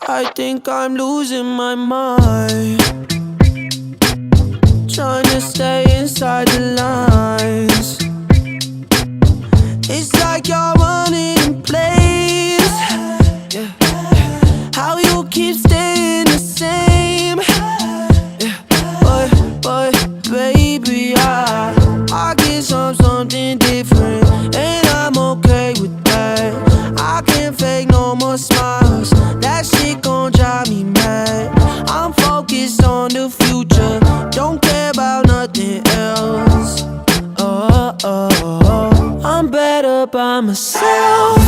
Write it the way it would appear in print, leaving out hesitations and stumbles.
I think I'm losing my mind, trying to stay inside the lines. It's like you're running in place, yeah. How you keep staying the same, yeah. But baby, I get something different, and I'm okay with that. I can't fake no more smiles, that shit gon' drive me mad. I'm focused on the future, don't care about nothing else. I'm better by myself.